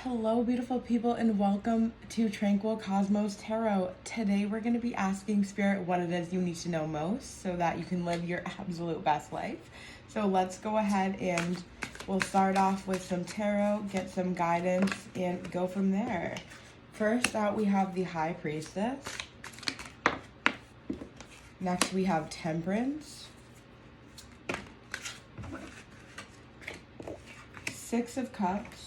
Hello, beautiful people, and welcome to Tranquil Cosmos Tarot. Today, we're going to be asking Spirit what it is you need to know most so that you can live your absolute best life. So, let's go ahead and we'll start off with some tarot, get some guidance, and go from there. First out, we have the High Priestess. Next, we have Temperance. Six of Cups.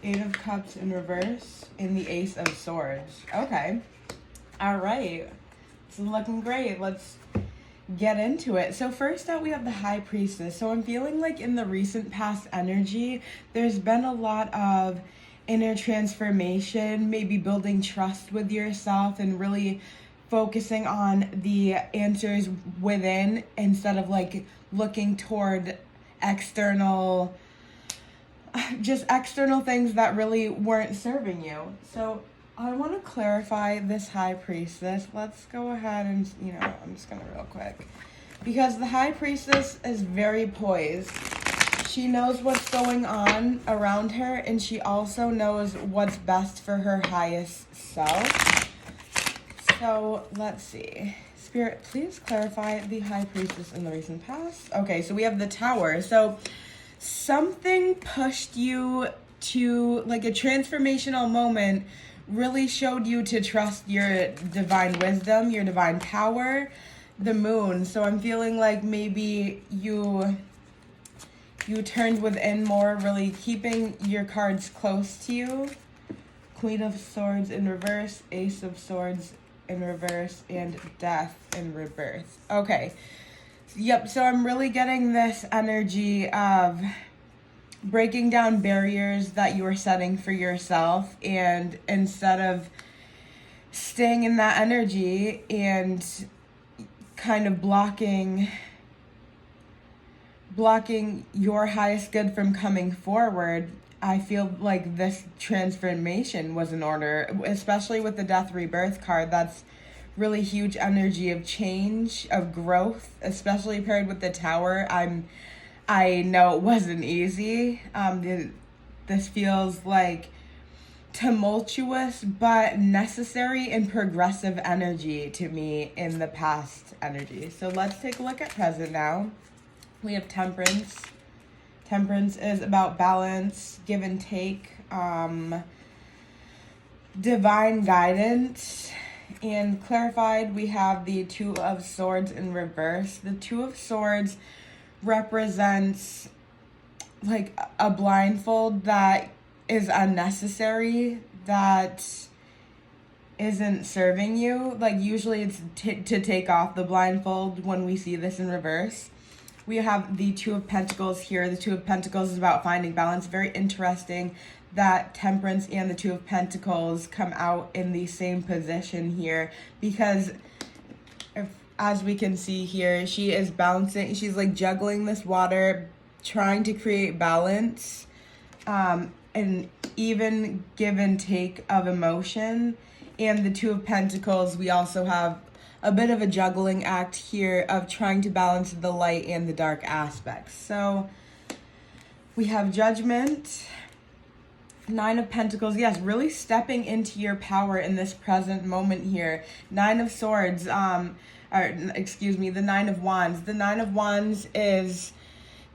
Eight of Cups in reverse, and the Ace of Swords. Okay. All right. This is looking great. Let's get into it. So first out, we have the High Priestess. So I'm feeling like in the recent past energy, there's been a lot of inner transformation, maybe building trust with yourself and really focusing on the answers within instead of like looking toward external things that really weren't serving you. So I want to clarify this High Priestess. Let's go ahead and, I'm just going to real quick. Because the High Priestess is very poised. She knows what's going on around her, and she also knows what's best for her highest self. So let's see. Spirit, please clarify the High Priestess in the recent past. Okay, so we have the Tower. So something pushed you to, like, a transformational moment really showed you to trust your divine wisdom, your divine power, the Moon. So I'm feeling like maybe you turned within more, really keeping your cards close to you. Queen of Swords in reverse, Ace of Swords in reverse, and Death in rebirth. Okay. Yep, so I'm really getting this energy of breaking down barriers that you are setting for yourself, and instead of staying in that energy and kind of blocking your highest good from coming forward, I feel like this transformation was in order, especially with the Death Rebirth card. That's really huge energy of change, of growth, especially paired with the Tower. I know it wasn't easy. This feels like tumultuous but necessary and progressive energy to me in the past energy. So let's take a look at present now. We have Temperance. Temperance is about balance, give and take, divine guidance. And clarified, we have the Two of Swords in reverse. The Two of Swords represents like a blindfold that is unnecessary, that isn't serving you. Like usually it's to take off the blindfold when we see this in reverse. We have the Two of Pentacles here. The Two of Pentacles is about finding balance. Very interesting that Temperance and the Two of Pentacles come out in the same position here, because as we can see here, she is balancing, she's like juggling this water, trying to create balance, and even give and take of emotion. And the Two of Pentacles, we also have a bit of a juggling act here of trying to balance the light and the dark aspects. So we have Judgment, Nine of Pentacles. Yes, really stepping into your power in this present moment here. Nine of Swords, the Nine of Wands. The Nine of Wands is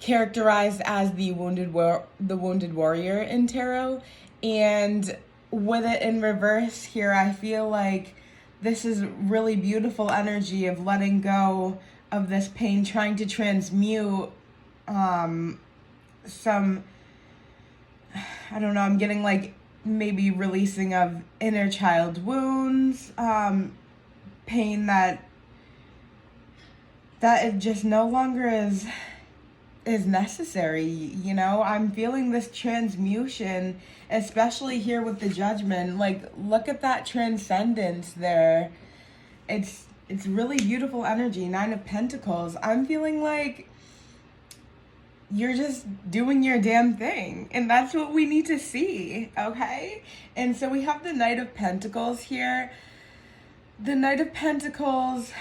characterized as the wounded warrior in tarot, and with it in reverse here, I feel like this is really beautiful energy of letting go of this pain, trying to transmute some, I don't know, I'm getting like maybe releasing of inner child wounds, pain that it just no longer is necessary. I'm feeling this transmutation, especially here with the Judgment. Like, look at that transcendence there. It's really beautiful energy. Nine of Pentacles. I'm feeling like you're just doing your damn thing, and that's what we need to see, okay? And so we have the Knight of Pentacles here. The Knight of Pentacles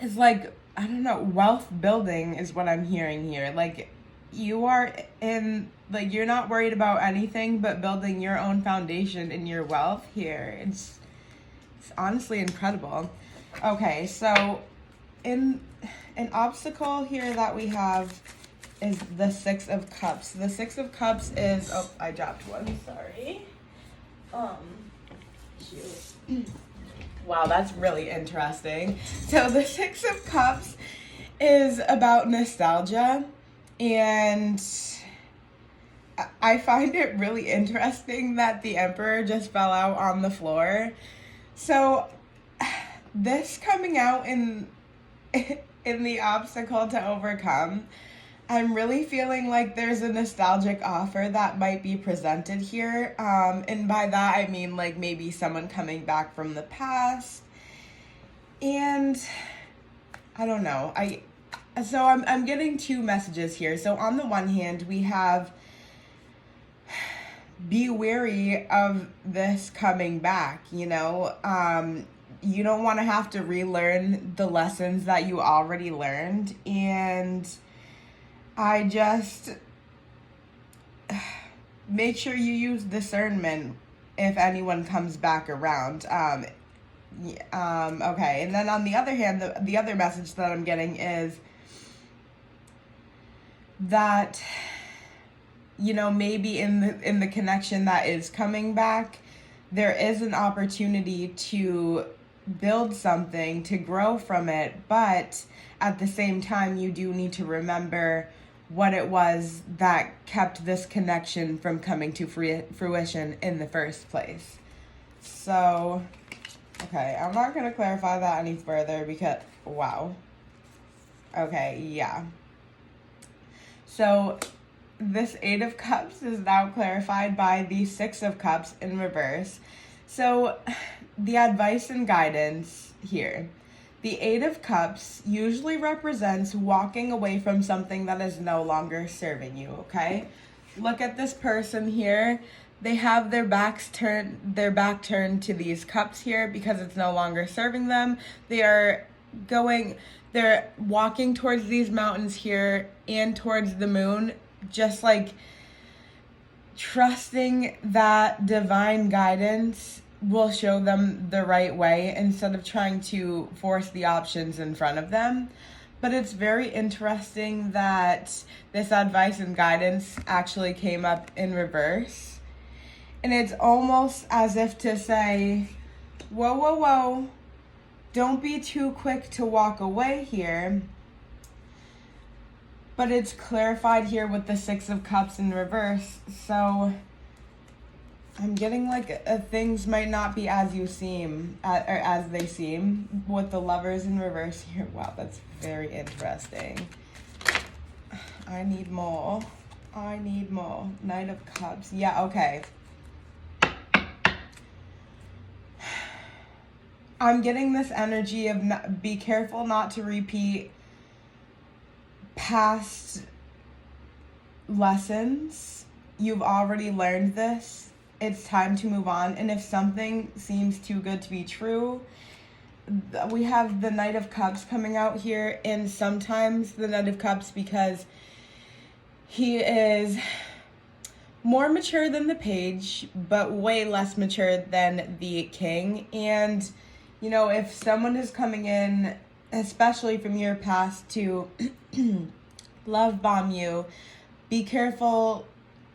is like, I don't know, wealth building is what I'm hearing here. Like, you are in, like, you're not worried about anything but building your own foundation in your wealth here. It's honestly incredible. Okay, so in an obstacle here that we have is the Six of Cups. The Six of Cups is, oh, I dropped one, sorry. Shoot. Wow, that's really interesting. So the Six of Cups is about nostalgia, and I find it really interesting that the Emperor just fell out on the floor. So this coming out in the obstacle to overcome, I'm really feeling like there's a nostalgic offer that might be presented here. And by that, I mean like maybe someone coming back from the past. And I don't know. I'm getting two messages here. So on the one hand, we have be wary of this coming back, you know. You don't want to have to relearn the lessons that you already learned. And I just make sure you use discernment if anyone comes back around. Okay, and then on the other hand, the other message that I'm getting is that, you know, maybe in the connection that is coming back, there is an opportunity to build something, to grow from it, but at the same time, you do need to remember what it was that kept this connection from coming to fruition in the first place. So, okay, I'm not going to clarify that any further because, wow. Okay, yeah. So, this Eight of Cups is now clarified by the Six of Cups in reverse. So, the advice and guidance here. The Eight of Cups usually represents walking away from something that is no longer serving you, okay? Look at this person here. They have their back turned to these cups here because it's no longer serving them. They're walking towards these mountains here and towards the moon, just like trusting that divine guidance will show them the right way instead of trying to force the options in front of them. But it's very interesting that this advice and guidance actually came up in reverse. And it's almost as if to say, whoa, whoa, whoa, don't be too quick to walk away here. But it's clarified here with the Six of Cups in reverse. So I'm getting like things might not be as you seem, or as they seem, with the Lovers in reverse here. Wow, that's very interesting. I need more. Knight of Cups. Yeah, okay. I'm getting this energy of be careful not to repeat past lessons. You've already learned this. It's time to move on. And if something seems too good to be true, we have the Knight of Cups coming out here. And sometimes the Knight of Cups, because he is more mature than the Page, but way less mature than the King. And, you know, if someone is coming in, especially from your past, to love bomb you, be careful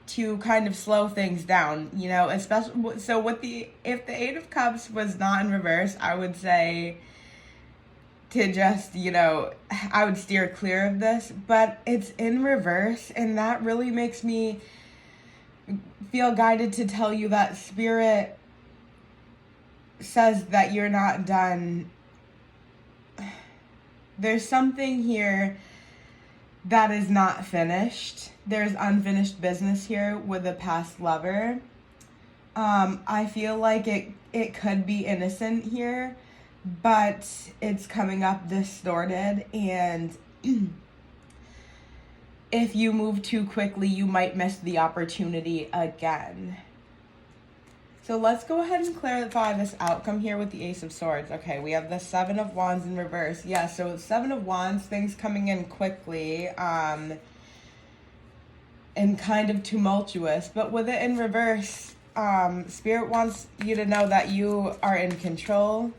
to kind of slow things down, you know, especially, so if the Eight of Cups was not in reverse, I would say to just, you know, I would steer clear of this, but it's in reverse, and that really makes me feel guided to tell you that Spirit says that you're not done. There's something here that is not finished. There's unfinished business here with a past lover. I feel like it could be innocent here, but it's coming up distorted, and if you move too quickly, you might miss the opportunity again. So let's go ahead and clarify this outcome here with the Ace of Swords. Okay, we have the Seven of Wands in reverse. Yeah, so Seven of Wands, things coming in quickly. and kind of tumultuous. But with it in reverse, Spirit wants you to know that you are in control.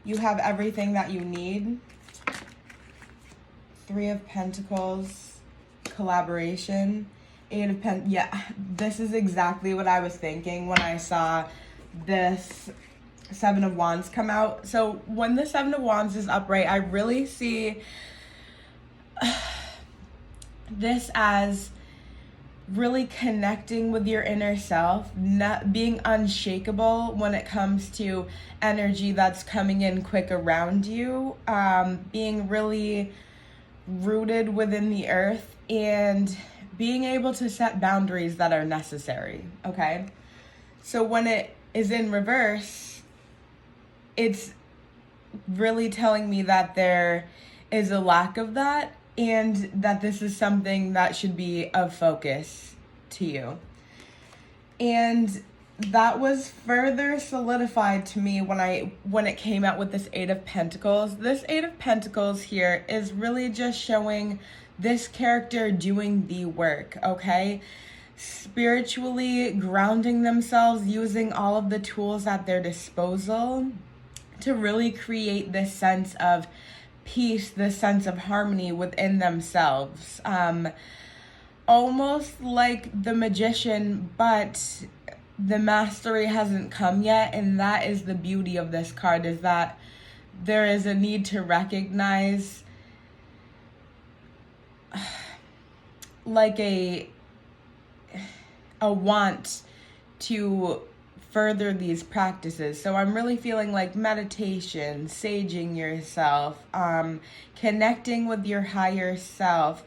You have everything that you need. Three of Pentacles, collaboration. Eight of Pentacles. Yeah, this is exactly what I was thinking when I saw this Seven of Wands come out. So when the Seven of Wands is upright, I really see this as really connecting with your inner self, not being unshakable when it comes to energy that's coming in quick around you, being really rooted within the earth, and being able to set boundaries that are necessary, okay? So when it is in reverse, it's really telling me that there is a lack of that, and that this is something that should be of focus to you. And that was further solidified to me when it came out with this Eight of Pentacles. This Eight of Pentacles here is really just showing this character doing the work, okay? Spiritually grounding themselves, using all of the tools at their disposal to really create this sense of peace, this sense of harmony within themselves. Almost like the Magician, but the mastery hasn't come yet, and that is the beauty of this card, is that there is a need to recognize like a want to further these practices. So I'm really feeling like meditation, saging yourself, connecting with your higher self,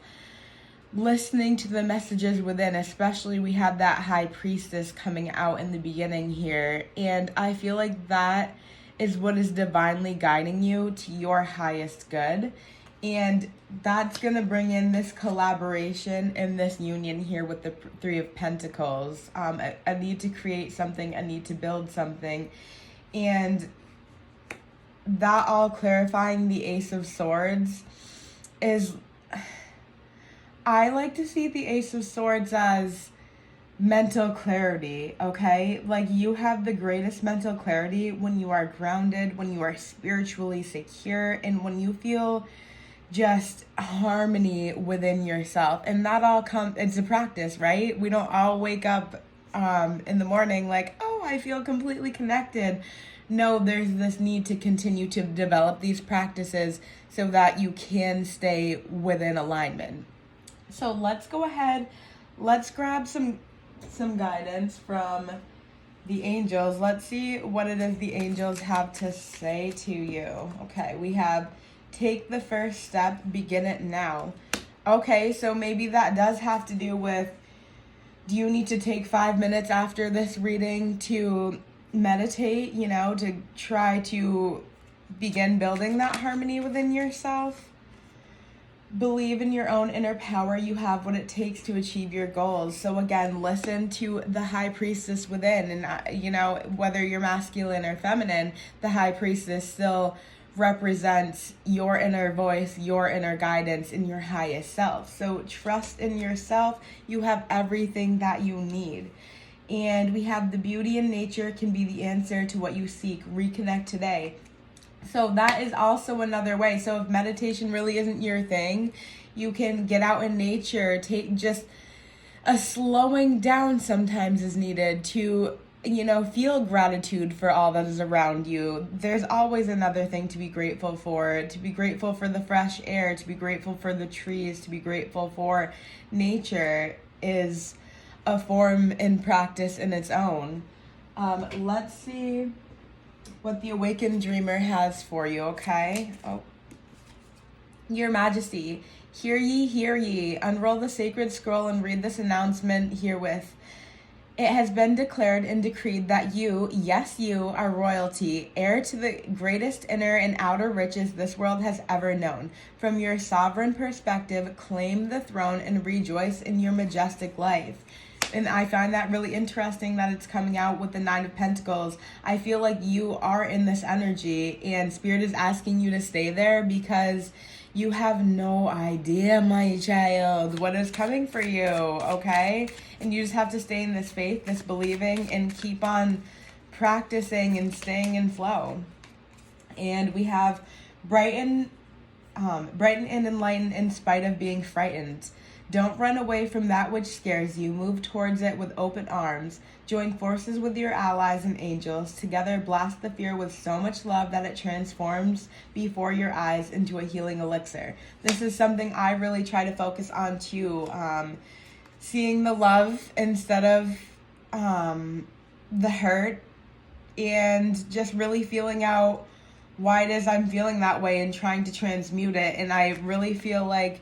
listening to the messages within. Especially we have that High Priestess coming out in the beginning here, and I feel like that is what is divinely guiding you to your highest good. And that's going to bring in this collaboration and this union here with the Three of Pentacles. A need to create something, a need to build something. And that all clarifying the Ace of Swords is... I like to see the Ace of Swords as mental clarity, okay? Like, you have the greatest mental clarity when you are grounded, when you are spiritually secure, and when you feel just harmony within yourself. And that all comes, it's a practice, right? We don't all wake up in the morning like, oh, I feel completely connected. No, there's this need to continue to develop these practices so that you can stay within alignment. So let's go ahead, let's grab some guidance from the angels. Let's see what it is the angels have to say to you. Okay, we have take the first step, begin it now. Okay, so maybe that does have to do with, do you need to take 5 minutes after this reading to meditate, you know, to try to begin building that harmony within yourself? Believe in your own inner power. You have what it takes to achieve your goals. So again, listen to the High Priestess within. And, you know, whether you're masculine or feminine, the High Priestess still represents your inner voice, your inner guidance, and your highest self. So trust in yourself. You have everything that you need. And we have the beauty in nature can be the answer to what you seek. Reconnect today. So that is also another way. So if meditation really isn't your thing, you can get out in nature. Take just a slowing down sometimes is needed to, you know, feel gratitude for all that is around you. There's always another thing to be grateful for the fresh air, to be grateful for the trees, to be grateful for nature is a form in practice in its own. Let's see what the Awakened Dreamer has for you, okay? Oh. Your Majesty, hear ye, unroll the sacred scroll and read this announcement herewith. It has been declared and decreed that you, yes you, are royalty, heir to the greatest inner and outer riches this world has ever known. From your sovereign perspective, claim the throne and rejoice in your majestic life. And I find that really interesting that it's coming out with the Nine of Pentacles. I feel like you are in this energy and Spirit is asking you to stay there because you have no idea, my child, what is coming for you, okay? And you just have to stay in this faith, this believing, and keep on practicing and staying in flow. And we have brighten and enlighten in spite of being frightened. Don't run away from that which scares you. Move towards it with open arms. Join forces with your allies and angels. Together blast the fear with so much love that it transforms before your eyes into a healing elixir. This is something I really try to focus on too. Seeing the love instead of the hurt, and just really feeling out why it is I'm feeling that way and trying to transmute it. And I really feel like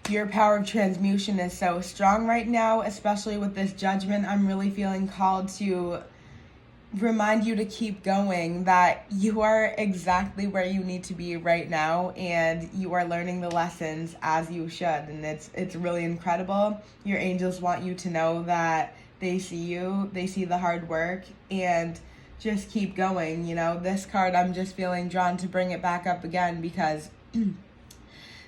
your power of transmutation is so strong right now, especially with this judgment. I'm really feeling called to remind you to keep going, that you are exactly where you need to be right now, and you are learning the lessons as you should. And it's really incredible. Your angels want you to know that they see you, they see the hard work, and just keep going. You know, this card, I'm just feeling drawn to bring it back up again because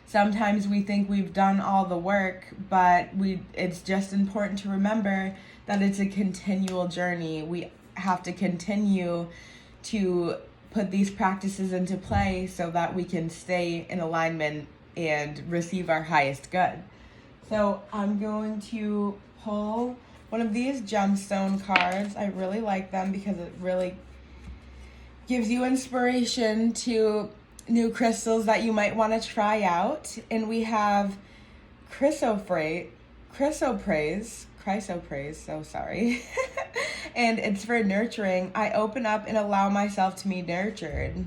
sometimes we think we've done all the work, but it's just important to remember that it's a continual journey. We have to continue to put these practices into play so that we can stay in alignment and receive our highest good. So I'm going to pull one of these gemstone cards. I really like them because it really gives you inspiration to new crystals that you might want to try out. And we have chrysoprase, so sorry. And it's for nurturing. I open up and allow myself to be nurtured.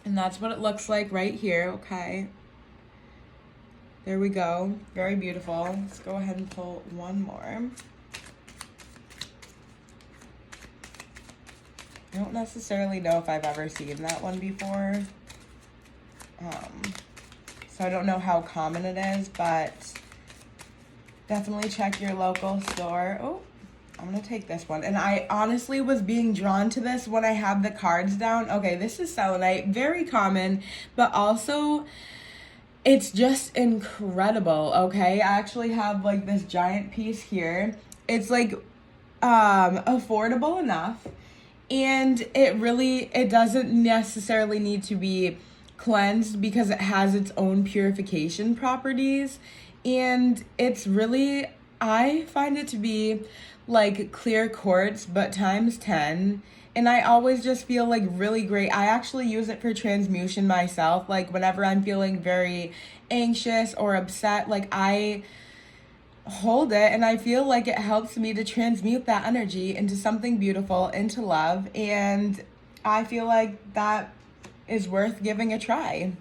And that's what it looks like right here, okay? There we go. Very beautiful. Let's go ahead and pull one more. I don't necessarily know if I've ever seen that one before. So I don't know how common it is, but definitely check your local store. Oh, I'm going to take this one. And I honestly was being drawn to this when I had the cards down. Okay, this is selenite. Very common, but also it's just incredible, okay? I actually have like this giant piece here. It's like affordable enough. And it doesn't necessarily need to be cleansed because it has its own purification properties. And it's really, I find it to be like clear quartz, but times 10. And I always just feel like really great. I actually use it for transmutation myself. Like whenever I'm feeling very anxious or upset, like I hold it and I feel like it helps me to transmute that energy into something beautiful, into love, and I feel like that is worth giving a try.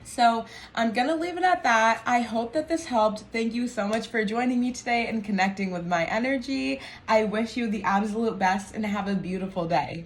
So I'm gonna leave it at that. I hope that this helped. Thank you so much for joining me today and connecting with my energy. I wish you the absolute best and have a beautiful day.